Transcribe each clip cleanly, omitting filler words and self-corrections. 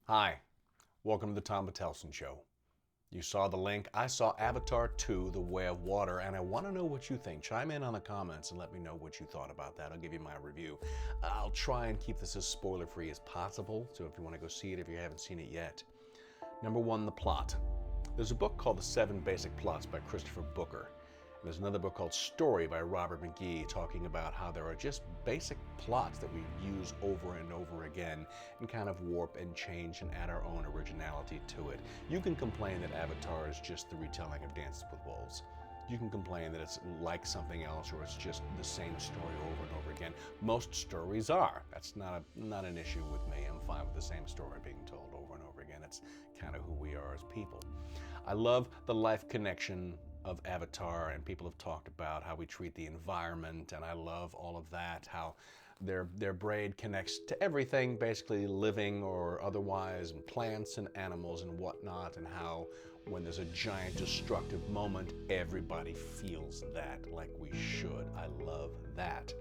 Hi, welcome to the Tom Batelson Show. You saw the link. I saw Avatar 2, The Way of Water, and I want to know what you think. Chime in on the comments and let me know what you thought about that. I'll give you my review. I'll try and keep this as spoiler-free as possible, so if you want to go see it if you haven't seen it yet. Number one, the plot. There's a book called The 7 Basic Plots by Christopher Booker. There's another book called Story by Robert McGee talking about how there are just basic plots that we use over and over again and kind of warp and change and add our own originality to it. You can complain that Avatar is just the retelling of Dances with Wolves. You can complain that it's like something else or it's just the same story over and over again. Most stories are. That's not an issue with me. I'm fine with the same story being told over and over again. It's kind of who we are as people. I love the life connection of Avatar, and people have talked about how we treat the environment, and I love all of that, how their braid connects to everything, basically living or otherwise, and plants and animals and whatnot, and how when there's a giant destructive moment, everybody feels that like we should. I love that.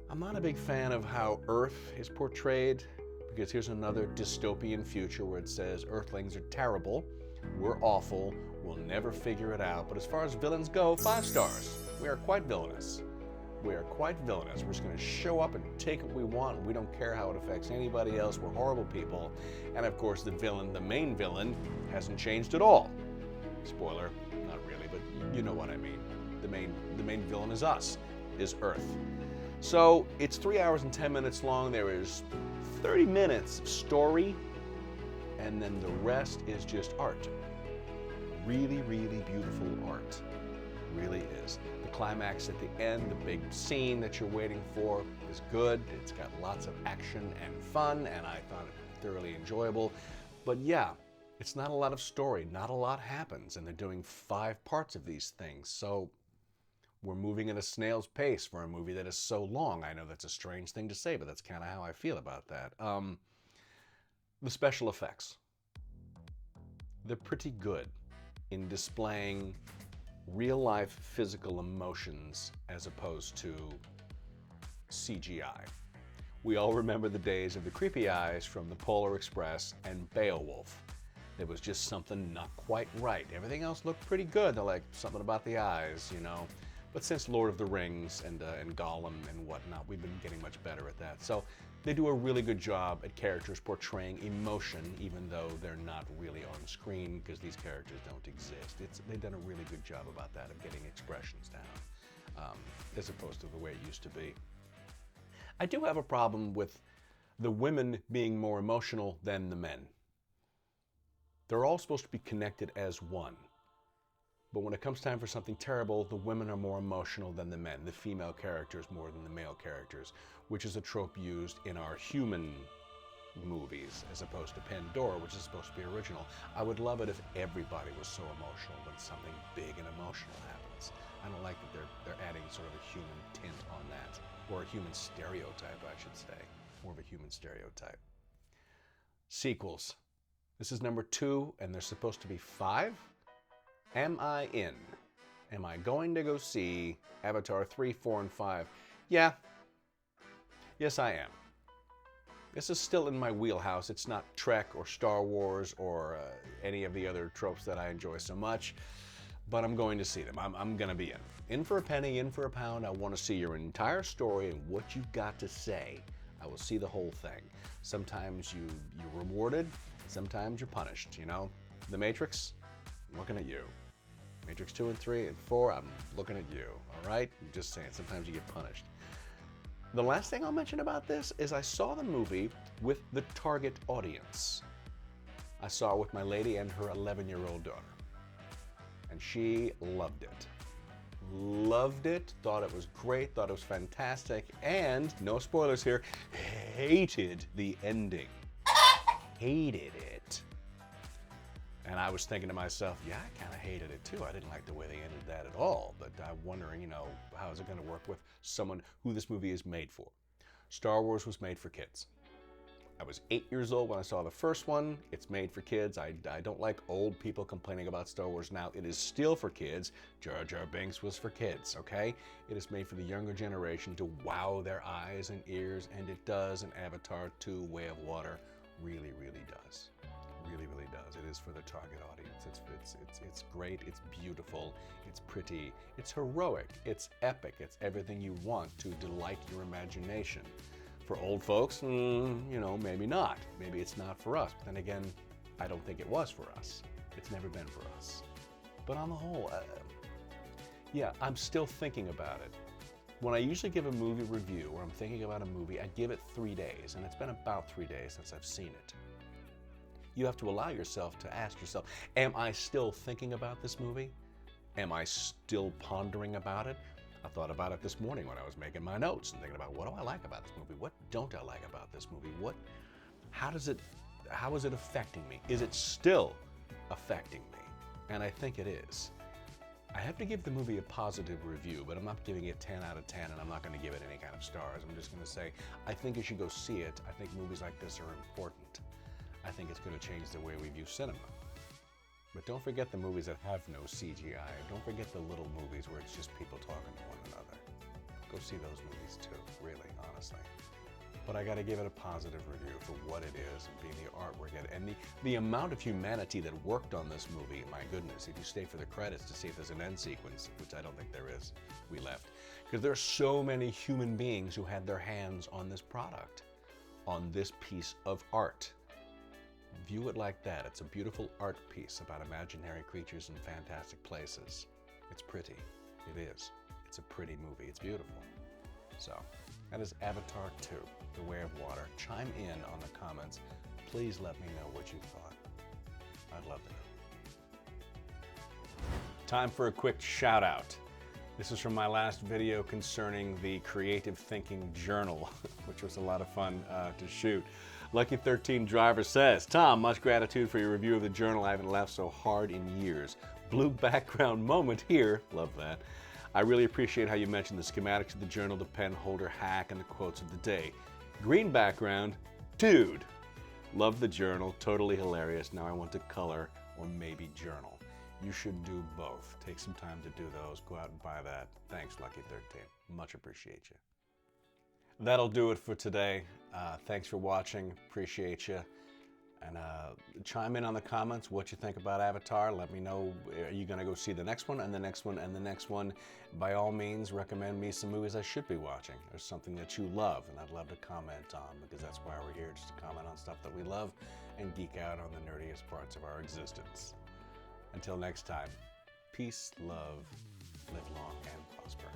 I'm not a big fan of how Earth is portrayed, because here's another dystopian future where it says Earthlings are terrible, we're awful, we'll never figure it out. But as far as villains go, 5 stars. We are quite villainous. We are quite villainous. We're just going to show up and take what we want. We don't care how it affects anybody else. We're horrible people. And of course, the villain, the main villain, hasn't changed at all. Spoiler, not really, but you know what I mean. The main villain is us, is Earth. So it's 3 hours and 10 minutes long. There is 30 minutes of story, and then the rest is just art. Really, really beautiful art. Really is. The climax at the end, the big scene that you're waiting for, is good. It's got lots of action and fun, and I thought it thoroughly enjoyable. But yeah, it's not a lot of story. Not a lot happens, and they're doing 5 parts of these things. So we're moving at a snail's pace for a movie that is so long. I know that's a strange thing to say, but that's kind of how I feel about that. The special effects. They're pretty good in displaying real-life physical emotions as opposed to CGI. We all remember the days of the creepy eyes from the Polar Express and Beowulf. There was just something not quite right. Everything else looked pretty good. They're like, something about the eyes, you know. But since Lord of the Rings and Gollum and whatnot, we've been getting much better at that. So they do a really good job at characters portraying emotion, even though they're not really on screen because these characters don't exist. They've done a really good job about that, of getting expressions down, as opposed to the way it used to be. I do have a problem with the women being more emotional than the men. They're all supposed to be connected as one. But when it comes time for something terrible, the women are more emotional than the men, the female characters more than the male characters, which is a trope used in our human movies as opposed to Pandora, which is supposed to be original. I would love it if everybody was so emotional when something big and emotional happens. I don't like that they're adding sort of a human tint on that, or a human stereotype, I should say, more of a human stereotype. Sequels. This is number 2, and there's supposed to be 5? Am I in? Am I going to go see Avatar 3, 4, and 5? Yeah. Yes, I am. This is still in my wheelhouse. It's not Trek or Star Wars or any of the other tropes that I enjoy so much, but I'm going to see them. I'm going to be in. In for a penny, in for a pound. I want to see your entire story and what you've got to say. I will see the whole thing. Sometimes you're rewarded, sometimes you're punished, you know? The Matrix, I'm looking at you. Matrix 2 and 3 and 4, I'm looking at you, all right? I'm just saying, sometimes you get punished. The last thing I'll mention about this is I saw the movie with the target audience. I saw it with my lady and her 11-year-old daughter. And she loved it. Loved it, thought it was great, thought it was fantastic, and, no spoilers here, hated the ending. Hated it. And I was thinking to myself, yeah, I kind of hated it too. I didn't like the way they ended that at all. But I'm wondering, you know, how is it going to work with someone who this movie is made for? Star Wars was made for kids. I was 8 years old when I saw the first one. It's made for kids. I don't like old people complaining about Star Wars now. It is still for kids. Jar Jar Binks was for kids, okay? It is made for the younger generation to wow their eyes and ears, and it does in Avatar 2, Way of Water Really, really does. Really, really does. It is for the target audience. It's great. It's beautiful. It's pretty. It's heroic. It's epic. It's everything you want to delight your imagination. For old folks, you know, maybe not. Maybe it's not for us. But then again, I don't think it was for us. It's never been for us. But on the whole, yeah, I'm still thinking about it. When I usually give a movie review or I'm thinking about a movie, I give it 3 days, and it's been about 3 days since I've seen it. You have to allow yourself to ask yourself, am I still thinking about this movie? Am I still pondering about it? I thought about it this morning when I was making my notes and thinking about, what do I like about this movie? What don't I like about this movie? How is it affecting me? Is it still affecting me? And I think it is. I have to give the movie a positive review, but I'm not giving it 10 out of 10, and I'm not going to give it any kind of stars. I'm just going to say, I think you should go see it. I think movies like this are important. I think it's going to change the way we view cinema. But don't forget the movies that have no CGI. Don't forget the little movies where it's just people talking to one another. Go see those movies too, really, honestly. But I got to give it a positive review for what it is and being the artwork and the amount of humanity that worked on this movie. My goodness, if you stay for the credits to see if there's an end sequence, which I don't think there is, we left. Because there are so many human beings who had their hands on this product, on this piece of art. View it like that. It's a beautiful art piece about imaginary creatures in fantastic places. It's pretty. It is. It's a pretty movie. It's beautiful. So, that is Avatar 2, The Way of Water. Chime in on the comments. Please let me know what you thought. I'd love to know. Time for a quick shout out. This is from my last video concerning the Creative Thinking Journal, which was a lot of fun to shoot. Lucky 13 Driver says, Tom, much gratitude for your review of the journal. I haven't laughed so hard in years. Blue background moment here. Love that. I really appreciate how you mentioned the schematics of the journal, the pen holder hack, and the quotes of the day. Green background, dude. Love the journal, totally hilarious. Now I want to color or maybe journal. You should do both. Take some time to do those. Go out and buy that. Thanks, Lucky 13. Much appreciate you. That'll do it for today. Thanks for watching. Appreciate you. And chime in on the comments what you think about Avatar. Let me know, are you going to go see the next one and the next one and the next one? By all means, recommend me some movies I should be watching or something that you love, and I'd love to comment on, because that's why we're here, just to comment on stuff that we love and geek out on the nerdiest parts of our existence. Until next time, peace, love, live long and prosper.